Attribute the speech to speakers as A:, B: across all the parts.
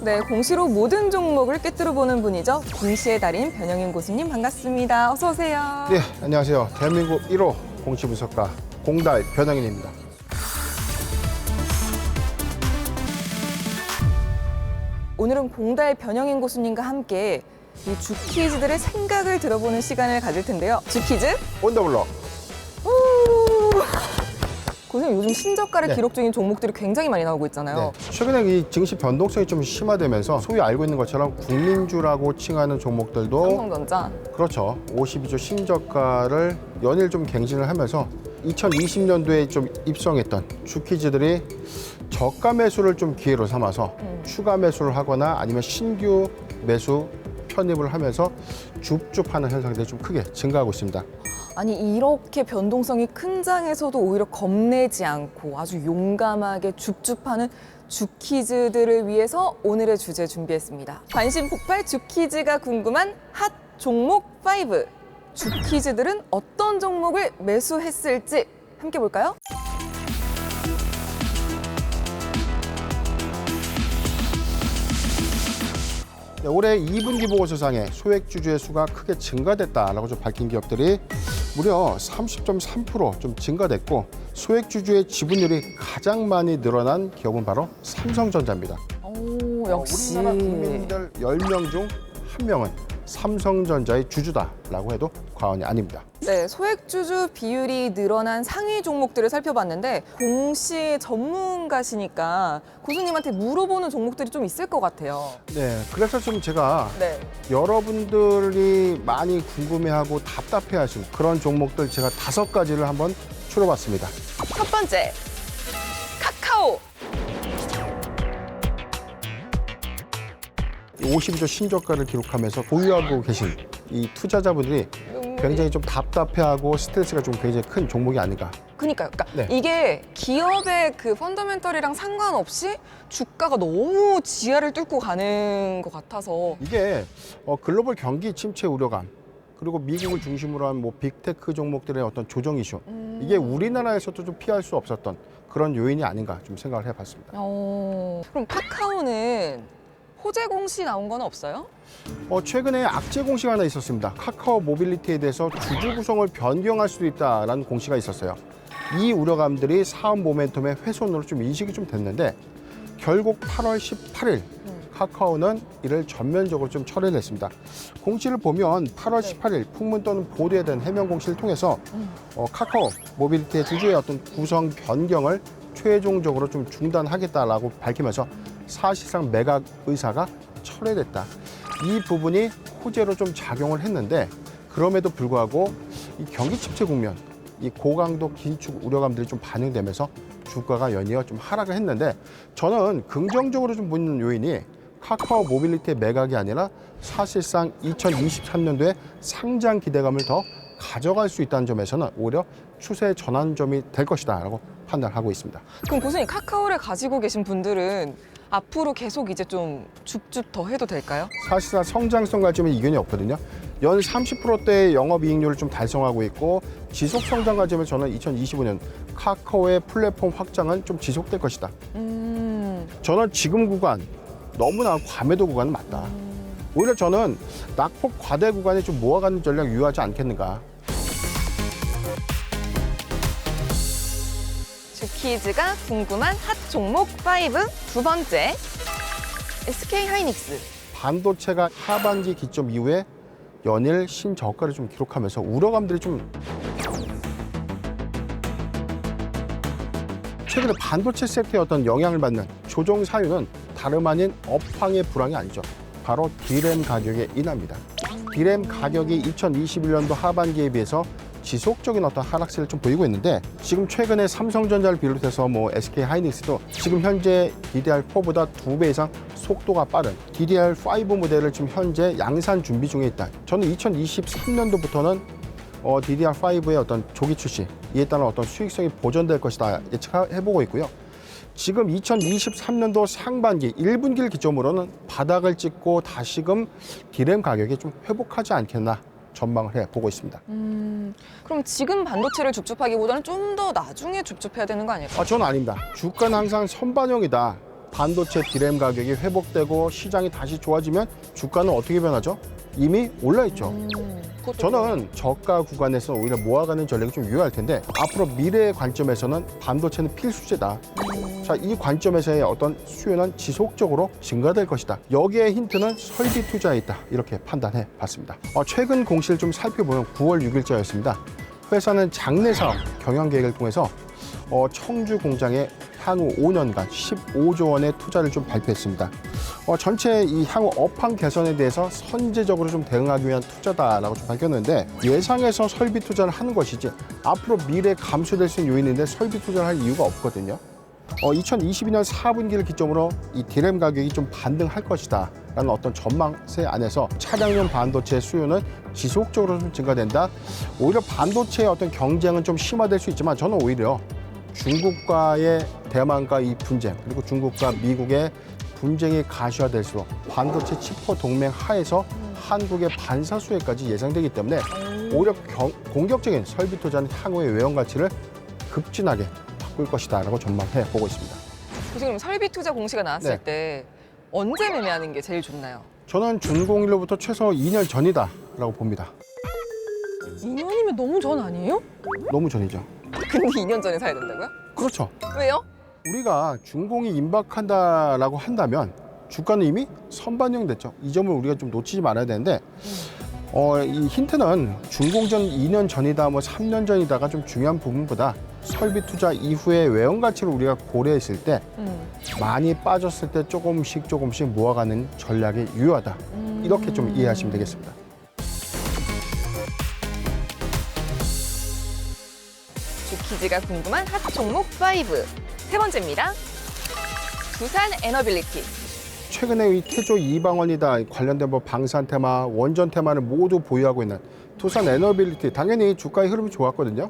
A: 네, 공시로 모든 종목을 꿰뚫어보는 분이죠. 공시의 달인 변영인 고수님 반갑습니다. 어서 오세요.
B: 네, 안녕하세요. 대한민국 1호 공시 분석가 공달 변영인입니다.
A: 오늘은 공달 변영인 고수님과 함께 이 주퀴즈들의 생각을 들어보는 시간을 가질 텐데요. 주퀴즈
B: 온더블럭.
A: 고수님 요즘 신저가를
B: 네.
A: 기록 중인 종목들이 굉장히 많이 나오고 있잖아요.
B: 최근에 이 증시 변동성이 좀 심화되면서 소위 알고 있는 것처럼 국민주라고 칭하는 종목들도
A: 삼성전자.
B: 그렇죠. 52조 신저가를 연일 좀 갱신을 하면서 2020년도에 좀 입성했던 주퀴즈들이 저가 매수를 좀 기회로 삼아서 추가 매수를 하거나 아니면 신규 매수 편입을 하면서 줍줍하는 현상들이 좀 크게 증가하고 있습니다.
A: 아니 이렇게 변동성이 큰 장에서도 오히려 겁내지 않고 아주 용감하게 줍줍하는 주퀴즈들을 위해서 오늘의 주제 준비했습니다. 관심 폭발 주퀴즈가 궁금한 핫 종목 5. 주퀴즈들은 어떤 종목을 매수했을지 함께 볼까요?
B: 네, 올해 2분기 보고서상에 소액주주의 수가 크게 증가됐다라고 좀 밝힌 기업들이 무려 30.3% 좀 증가됐고 소액주주의 지분율이 가장 많이 늘어난 기업은 바로 삼성전자입니다.
A: 오, 역시.
B: 우리나라 국민들 10명 중 1명은 삼성전자의 주주다라고 해도 과언이 아닙니다.
A: 네, 소액주주 비율이 늘어난 상위 종목들을 살펴봤는데 공시 전문가시니까 고수님한테 물어보는 종목들이 좀 있을 것 같아요.
B: 네, 그래서 좀 제가
A: 네.
B: 여러분들이 많이 궁금해하고 답답해하신 그런 종목들 제가 5가지를 한번 추려봤습니다.
A: 첫 번째, 카카오.
B: 52조 신저가를 기록하면서 보유하고 계신 이 투자자분들이 굉장히 좀 답답해하고 스트레스가 좀 굉장히 큰 종목이 아닌가.
A: 그러니까
B: 네.
A: 이게 기업의 그 펀더멘털이랑 상관없이 주가가 너무 지하를 뚫고 가는 것 같아서
B: 이게 글로벌 경기 침체 우려감 그리고 미국을 중심으로 한 뭐 빅테크 종목들의 어떤 조정 이슈 이게 우리나라에서도 좀 피할 수 없었던 그런 요인이 아닌가 좀 생각을 해봤습니다.
A: 그럼 카카오는 호재 공시 나온 건 없어요?
B: 최근에 악재 공시가 하나 있었습니다. 카카오 모빌리티에 대해서 주주 구성을 변경할 수도 있다라는 공시가 있었어요. 이 우려감들이 사업 모멘텀의 훼손으로 좀 인식이 좀 됐는데 결국 8월 18일 카카오는 이를 전면적으로 좀 철회를 했습니다. 공시를 보면 8월 18일 풍문 또는 보도에 대한 해명 공시를 통해서 카카오 모빌리티의 주주의 어떤 구성 변경을 최종적으로 좀 중단하겠다라고 밝히면서 사실상 매각 의사가 철회됐다. 이 부분이 호재로 좀 작용을 했는데 그럼에도 불구하고 이 경기 침체 국면, 이 고강도 긴축 우려감들이 좀 반영되면서 주가가 연이어 좀 하락을 했는데 저는 긍정적으로 좀 보는 요인이 카카오 모빌리티의 매각이 아니라 사실상 2023년도에 상장 기대감을 더 가져갈 수 있다는 점에서는 오히려 추세 전환점이 될 것이다라고 판단하고 있습니다.
A: 그럼 고수님 카카오를 가지고 계신 분들은 앞으로 계속 이제 좀 줍줍 더 해도 될까요?
B: 사실상 성장성 관점에 이견이 없거든요. 연 30%대의 영업이익률을 좀 달성하고 있고 지속 성장 관점에 저는 2025년 카카오의 플랫폼 확장은 좀 지속될 것이다. 저는 지금 구간 너무나 과매도 구간은 맞다. 오히려 저는 낙폭 과대 구간에 좀 모아가는 전략 유효하지 않겠는가.
A: 주퀴즈가 궁금한 핫 종목 5. 두 번째, SK 하이닉스.
B: 반도체가 하반기 기점 이후에 연일 신저가를 좀 기록하면서 우려감들이 좀 최근에 반도체 섹터에 어떤 영향을 받는 조정 사유는 다름 아닌 업황의 불황이 아니죠. 바로 D램 가격의 인하입니다. D램 가격이 2021년도 하반기에 비해서 지속적인 어떤 하락세를 좀 보이고 있는데 지금 최근에 삼성전자를 비롯해서 뭐 SK 하이닉스도 지금 현재 DDR4보다 2배 이상 속도가 빠른 DDR5 모델을 지금 현재 양산 준비 중에 있다. 저는 2023년도부터는 DDR5의 어떤 조기 출시 이에 따른 어떤 수익성이 보존될 것이다 예측해보고 있고요. 지금 2023년도 상반기 1분기를 기점으로는 바닥을 찍고 다시금 D램 가격이 좀 회복하지 않겠나 전망을 해보고 있습니다.
A: 그럼 지금 반도체를 줍줍하기보다는 좀 더 나중에 줍줍해야 되는 거 아닐까요?
B: 저는 아닙니다. 주가는 항상 선반영이다. 반도체 디램 가격이 회복되고 시장이 다시 좋아지면 주가는 어떻게 변하죠? 이미 올라있죠. 저는 저가 구간에서 오히려 모아가는 전략이 좀 유효할 텐데 앞으로 미래의 관점에서는 반도체는 필수제다. 자, 이 관점에서의 어떤 수요는 지속적으로 증가될 것이다. 여기에 힌트는 설비 투자에 있다. 이렇게 판단해 봤습니다. 최근 공시를 좀 살펴보면 9월 6일자였습니다. 회사는 장내 사업 경영 계획을 통해서 청주 공장에 향후 5년간 15조 원의 투자를 좀 발표했습니다. 전체 이 향후 업황 개선에 대해서 선제적으로 좀 대응하기 위한 투자다라고 좀 밝혔는데 예상해서 설비 투자를 하는 것이지 앞으로 미래 감소될 수 있는 요인인데 설비 투자를 할 이유가 없거든요. 2022년 4분기를 기점으로 이 디램 가격이 좀 반등할 것이다 라는 어떤 전망세 안에서 차량용 반도체 수요는 지속적으로 좀 증가된다. 오히려 반도체의 어떤 경쟁은 좀 심화될 수 있지만 저는 오히려 중국과의 대만과 이 분쟁 그리고 중국과 미국의 분쟁이 가시화될수록 반도체 치포 동맹 하에서 한국의 반사 수혜까지 예상되기 때문에 오히려 공격적인 설비 투자는 향후의 외형 가치를 급진하게 바꿀 것이다라고 전망해 보고 있습니다.
A: 지금 설비 투자 공시가 나왔을
B: 네.
A: 때 언제 매매하는 게 제일 좋나요?
B: 저는 준공일로부터 최소 2년 전이다라고 봅니다.
A: 2년이면 너무 전 아니에요?
B: 너무 전이죠.
A: 근데 2년 전에 사야 된다고요?
B: 그렇죠.
A: 왜요?
B: 우리가 준공이 임박한다라고 한다면 주가는 이미 선반영됐죠. 이 점을 우리가 좀 놓치지 말아야 되는데 이 힌트는 준공전 2년 전이다, 뭐 3년 전이다가 좀 중요한 부분보다 설비 투자 이후의 외형 가치를 우리가 고려했을 때 많이 빠졌을 때 조금씩 모아가는 전략이 유효하다. 이렇게 좀 이해하시면 되겠습니다.
A: 주키즈가 궁금한 핫 종목 5. 세 번째입니다. 두산 에너빌리티.
B: 최근에 이 태조 이방원이다 관련된 뭐 방산 테마, 원전 테마를 모두 보유하고 있는 두산 에너빌리티 당연히 주가의 흐름이 좋았거든요.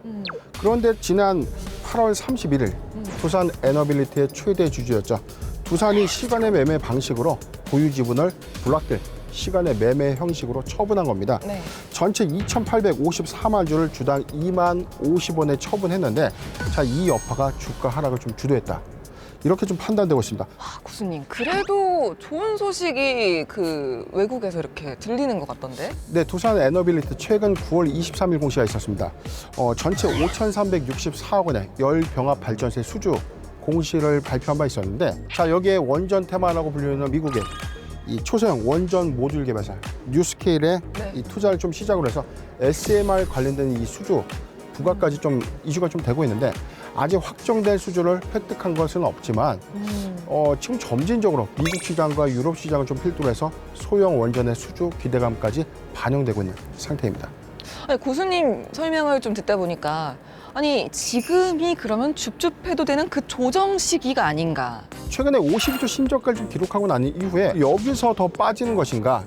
B: 그런데 지난 8월 31일 두산 에너빌리티의 최대 주주였죠. 두산이 시간의 매매 방식으로 보유 지분을 블락들 시간의 매매 형식으로 처분한 겁니다.
A: 네.
B: 전체 2,854만 주를 주당 2만 50원에 처분했는데 자, 이 여파가 주가 하락을 좀 주도했다. 이렇게 좀 판단되고 있습니다.
A: 고수님, 그래도 좋은 소식이 외국에서 이렇게 들리는 것 같던데?
B: 네, 두산 에너빌리티 최근 9월 23일 공시가 있었습니다. 전체 5,364억 원의 열 병합 발전소의 수주 공시를 발표한 바 있었는데 자, 여기에 원전 테마라고 불리는 미국의 이 초소형 원전 모듈 개발사 뉴스케일의
A: 네.
B: 이 투자를 좀 시작으로 해서 SMR 관련된 이 수주 부과까지 좀 이슈가 좀 되고 있는데 아직 확정된 수주를 획득한 것은 없지만 지금 점진적으로 미국 시장과 유럽 시장을 좀 필두로 해서 소형 원전의 수주 기대감까지 반영되고 있는 상태입니다.
A: 아니, 고수님 설명을 좀 듣다 보니까 아니 지금이 그러면 줍줍해도 되는 그 조정 시기가 아닌가?
B: 최근에 52조 신저가를 좀 기록하고 난 이후에 여기서 더 빠지는 것인가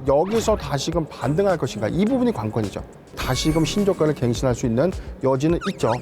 B: 여기서 다시금 반등할 것인가 이 부분이 관건이죠. 다시금 신저가를 갱신할 수 있는 여지는 있죠.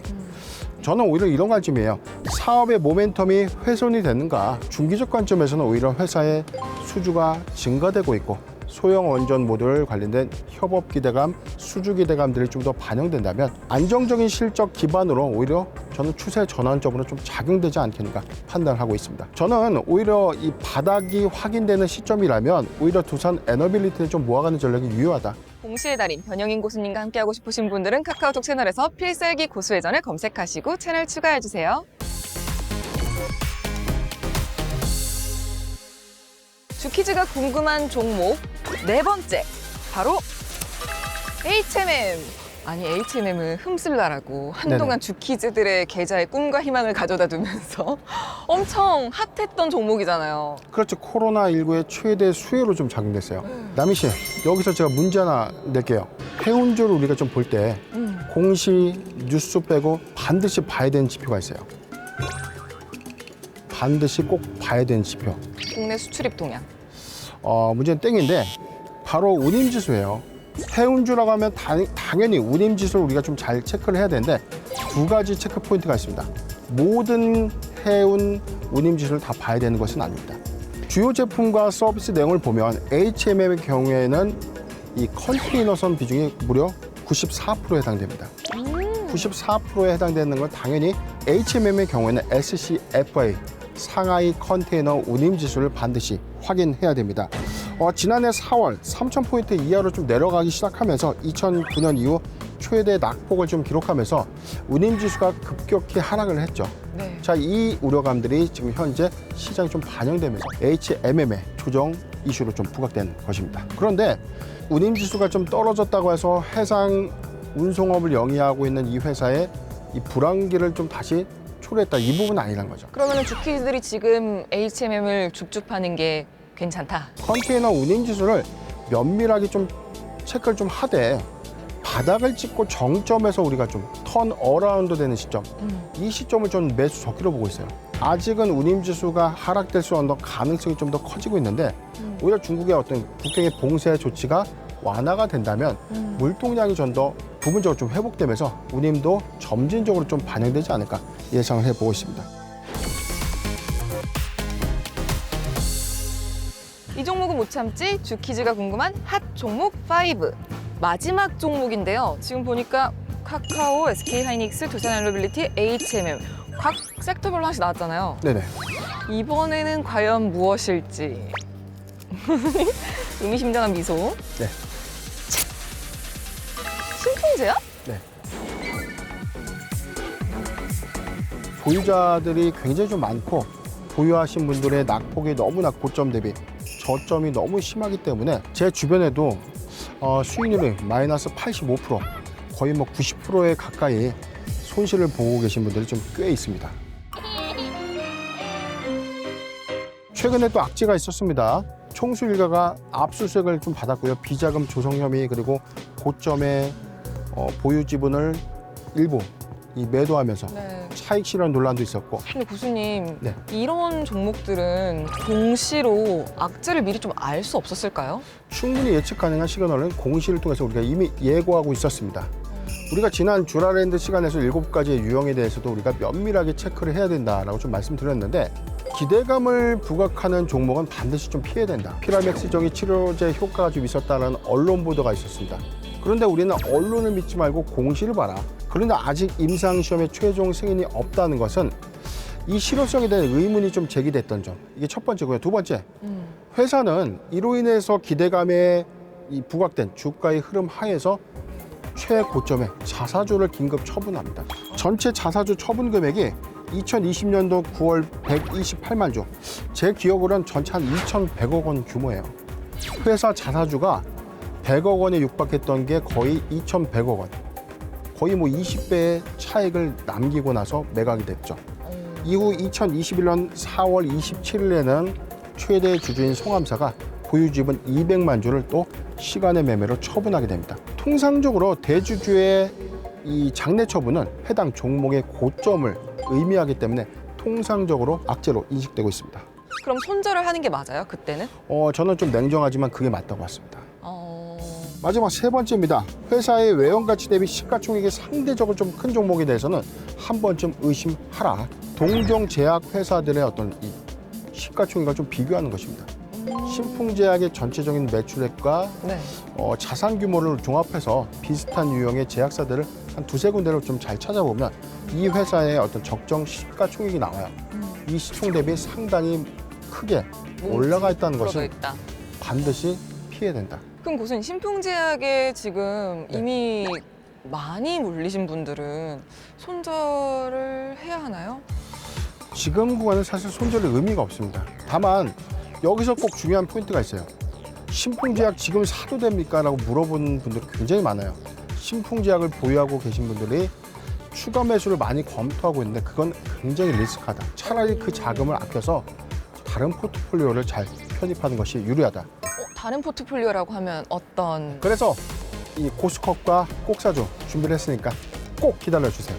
B: 저는 오히려 이런 관점이에요. 사업의 모멘텀이 훼손이 되는가 중기적 관점에서는 오히려 회사의 수주가 증가되고 있고 소형 원전 모듈 관련된 협업 기대감, 수주 기대감들이 좀 더 반영된다면 안정적인 실적 기반으로 오히려 저는 추세 전환점으로 좀 작용되지 않겠는가 판단하고 있습니다. 저는 오히려 이 바닥이 확인되는 시점이라면 오히려 두산 에너빌리티를 좀 모아가는 전략이 유효하다.
A: 공시의 달인 변영인 고수님과 함께하고 싶으신 분들은 카카오톡 채널에서 필살기 고수회전을 검색하시고 채널 추가해주세요. 주키즈가 궁금한 종목 네 번째, 바로 HMM. 아니, HMM을 흠쓸라라고 한동안 주키즈들의 계좌에 꿈과 희망을 가져다 두면서 엄청 핫했던 종목이잖아요.
B: 그렇죠. 코로나19의 최대 수혜로 좀 작용됐어요. 남희 씨, 여기서 제가 문제 하나 낼게요. 해운주를 우리가 좀 볼 때 공시, 뉴스 빼고 반드시 봐야 되는 지표가 있어요. 반드시 꼭 봐야 되는 지표.
A: 국내 수출입 동향.
B: 문제는 땡인데 바로 운임지수예요. 해운주라고 하면 당연히 운임지수를 우리가 좀 잘 체크를 해야 되는데 두 가지 체크 포인트가 있습니다. 모든 해운 운임지수를 다 봐야 되는 것은 아닙니다. 주요 제품과 서비스 내용을 보면 HMM의 경우에는 이 컨테이너선 비중이 무려 94%에 해당됩니다. 94%에 해당되는 건 당연히 HMM의 경우에는 SCFI 상하이 컨테이너 운임지수를 반드시 확인해야 됩니다. 지난해 4월 3,000포인트 이하로 좀 내려가기 시작하면서 2009년 이후 최대 낙폭을 좀 기록하면서 운임지수가 급격히 하락을 했죠.
A: 네.
B: 자, 이 우려감들이 지금 현재 시장에 좀 반영되면서 HMM의 조정 이슈로 좀 부각된 것입니다. 그런데 운임지수가 좀 떨어졌다고 해서 해상 운송업을 영위하고 있는 이 회사의 이 불황기를 좀 다시 초래했다, 이 부분은 아니란 거죠.
A: 그러면 주키즈들이 지금 HMM을 줍줍하는 게 괜찮다.
B: 컨테이너 운임지수를 면밀하게 좀 체크를 좀 하되 바닥을 찍고 정점에서 우리가 좀 턴 어라운드 되는 시점, 이 시점을 좀 매수 적기로 보고 있어요. 아직은 운임지수가 하락될 수 있는 가능성이 좀 더 커지고 있는데 오히려 중국의 어떤 국경의 봉쇄 조치가 완화가 된다면 물동량이 좀 더 부분적으로 좀 회복되면서 운임도 점진적으로 좀 반영되지 않을까 예상을 해보고 있습니다.
A: 이 종목은 못 참지, 주키즈가 궁금한 핫 종목 5. 마지막 종목인데요. 지금 보니까 카카오, SK하이닉스, 두산엘로빌리티, HMM 각 섹터별로 하나씩 나왔잖아요.
B: 네네.
A: 이번에는 과연 무엇일지. 의미심장한 미소.
B: 네.
A: 신풍제약?
B: 네. 보유자들이 굉장히 좀 많고 보유하신 분들의 낙폭이 너무나 고점 대비 저점이 너무 심하기 때문에 제 주변에도 수익률이 마이너스 85%, 거의 뭐 90%에 가까이 손실을 보고 계신 분들이 좀 꽤 있습니다. 최근에 또 악재가 있었습니다. 총수 일가가 압수수색을 좀 받았고요. 비자금 조성 혐의, 그리고 고점의 보유 지분을 일부 매도하면서
A: 네.
B: 차익 실현 논란도 있었고.
A: 근데 교수님,
B: 네.
A: 이런 종목들은 공시로 악재를 미리 좀 알 수 없었을까요?
B: 충분히 예측 가능한 시그널은 공시를 통해서 우리가 이미 예고하고 있었습니다. 우리가 지난 주라랜드 시간에서 7가지의 유형에 대해서도 우리가 면밀하게 체크를 해야 된다라고 좀 말씀드렸는데, 기대감을 부각하는 종목은 반드시 좀 피해야 된다. 피라맥스적인 치료제 효과가 좀 있었다는 언론 보도가 있었습니다. 그런데 우리는 언론을 믿지 말고 공시를 봐라. 그런데 아직 임상시험의 최종 승인이 없다는 것은 이 실효성에 대한 의문이 좀 제기됐던 점, 이게 첫 번째고요. 두 번째, 회사는 이로 인해서 기대감에 부각된 주가의 흐름 하에서 최고점에 자사주를 긴급 처분합니다. 전체 자사주 처분 금액이 2020년도 9월 128만 주, 제 기억으로는 전체 한 2,100억 원 규모예요. 회사 자사주가 100억 원에 육박했던 게 거의 2,100억 원. 거의 뭐 20배의 차익을 남기고 나서 매각이 됐죠. 이후 2021년 4월 27일에는 최대 주주인 송암사가 보유 지분 200만 주를 또 시간의 매매로 처분하게 됩니다. 통상적으로 대주주의 이 장내 처분은 해당 종목의 고점을 의미하기 때문에 통상적으로 악재로 인식되고 있습니다.
A: 그럼 손절을 하는 게 맞아요, 그때는?
B: 저는 좀 냉정하지만 그게 맞다고 봤습니다. 마지막 세 번째입니다. 회사의 외형가치 대비 시가총액이 상대적으로 좀 큰 종목에 대해서는 한 번쯤 의심하라. 동종 제약 회사들의 어떤 이 시가총액을 좀 비교하는 것입니다. 신풍제약의 전체적인 매출액과
A: 네.
B: 자산 규모를 종합해서 비슷한 유형의 제약사들을 한 두세 군데를 좀 잘 찾아보면 이 회사의 어떤 적정 시가총액이 나와요. 이 시총 대비 상당히 크게 올라가 있다는 것은
A: 있다.
B: 반드시 피해야 된다.
A: 그럼 교수님, 신풍제약에 지금
B: 네.
A: 이미 많이 물리신 분들은 손절을 해야 하나요?
B: 지금 구간은 사실 손절의 의미가 없습니다. 다만 여기서 꼭 중요한 포인트가 있어요. 신풍제약 지금 사도 됩니까? 라고 물어보는 분들이 굉장히 많아요. 신풍제약을 보유하고 계신 분들이 추가 매수를 많이 검토하고 있는데 그건 굉장히 리스크하다. 차라리 그 자금을 아껴서 다른 포트폴리오를 잘 편입하는 것이 유리하다.
A: 다른 포트폴리오라고 하면 어떤?
B: 그래서 이 고스컵과 꼭사주 준비를 했으니까 꼭 기다려주세요.